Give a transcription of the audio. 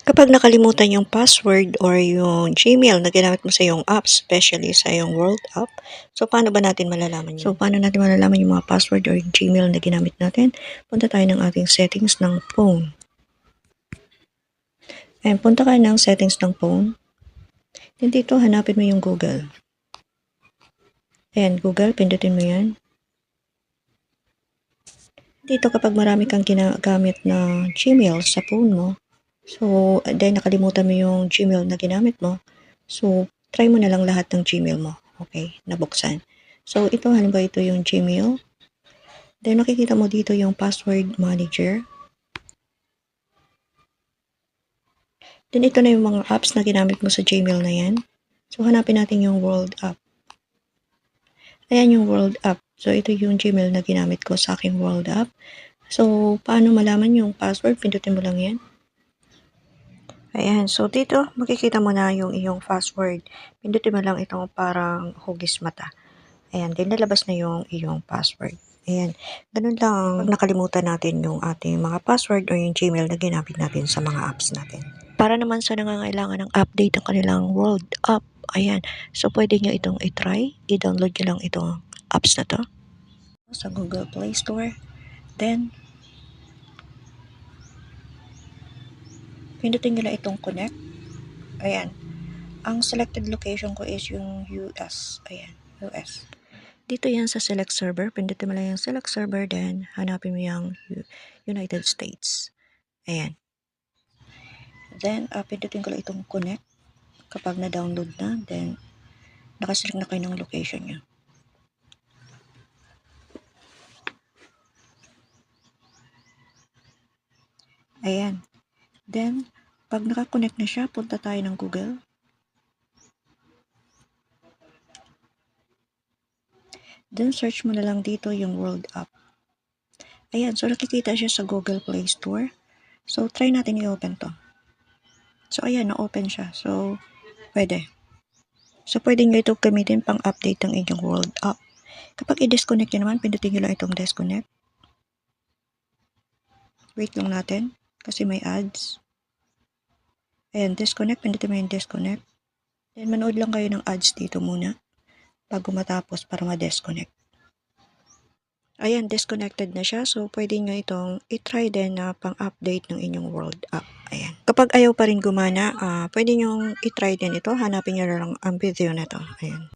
Kapag nakalimutan yung password or yung Gmail na ginamit mo sa iyong app, especially sa iyong World app, so paano ba natin malalaman yun? So paano natin malalaman yung mga password or yung Gmail na ginamit natin? Punta tayo ng ating settings ng phone. And punta ka ng settings ng phone. Then dito, hanapin mo yung Google. Ayan, Google, pindutin mo yan. Dito kapag marami kang ginagamit na Gmail sa phone mo, so then nakalimutan mo yung Gmail na ginamit mo, so try mo na lang lahat ng Gmail mo, okay, nabuksan. So ito, halimbawa ito yung Gmail. Then makikita mo dito yung password manager. Then ito na yung mga apps na ginamit mo sa Gmail na yan. So hanapin natin yung World app. Ayan yung World app. So ito yung Gmail na ginamit ko sa aking World app. So paano malaman yung password? Pindutin mo lang yan. Ayan, so dito makikita mo na yung iyong password. Pindutin mo lang itong parang hugis mata. Ayan, din lalabas na yung iyong password. Ayan, ganun lang pag nakalimutan natin yung ating mga password o yung Gmail na ginamit natin sa mga apps natin. Para naman sa nangangailangan ng update ng kanilang World app, ayan, so pwede nyo itong i-try. I-download nyo lang itong apps na to sa Google Play Store. Then, pindutin nyo lang itong connect. Ayan. Ang selected location ko is yung US. Ayan, US. Dito yan sa select server. Pindutin mo lang yung select server, then hanapin mo yung United States. Ayan. Then, pindutin ko lang itong connect. Kapag na-download na, then nakaselect na kayo ng location nyo. Ayan. Then, pag nakakonect na siya, punta tayo ng Google. Then, search mo na lang dito yung World app. Ayan, so nakikita siya sa Google Play Store. So, try natin i-open to. So, ayan, na-open siya. So, pwede. So, pwede nyo ito gamitin pang update ng inyong World app. Kapag i-disconnect nyo naman, pindutin nyo lang itong disconnect. Wait lang natin, kasi may ads. Ayan, disconnect. Pindutin mo yung disconnect. Then, manood lang kayo ng ads dito muna bago matapos para ma-disconnect. Ayan, disconnected na siya. So, pwede nyo itong i-try din na pang-update ng inyong World app. Ayan. Kapag ayaw pa rin gumana, pwede nyo i-try din ito. Hanapin nyo lang ang video na to. Ayan.